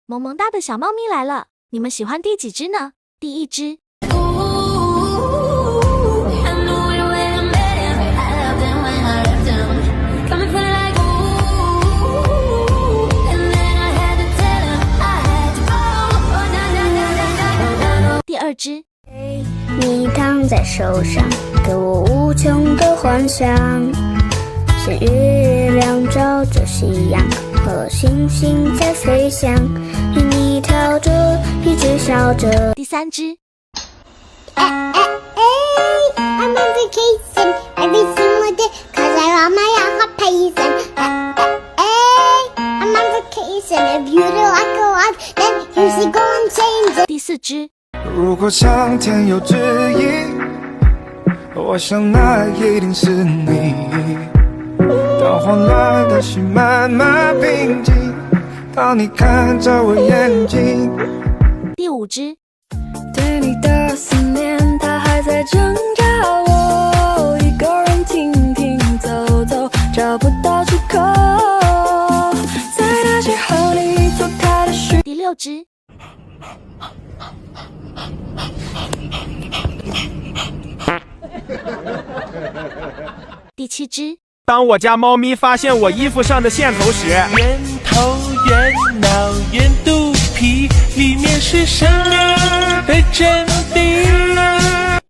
萌萌哒的小猫咪来了，你们喜欢第几只呢？第一只。第二只。你躺在手上，给我无穷的幻想，像月亮照着夕阳，和星星在飞翔，与你跳着，一直笑着。第三只。I'm on vacation every single day, cause I want my hot payson. I'm on vacation, if you don't like a lot, then you should go and change it. 第四只。如果上天有旨意，我想那一定是你。当慌乱的心慢慢平静，当你看着我眼睛。第五只。对你的思念，它还在挣扎我，一个人停停走走，找不到出口。在那时候你错开了序。第六只。第七只。当我家猫咪发现我衣服上的线头时，圆头圆脑圆肚皮，里面是生命的真谛。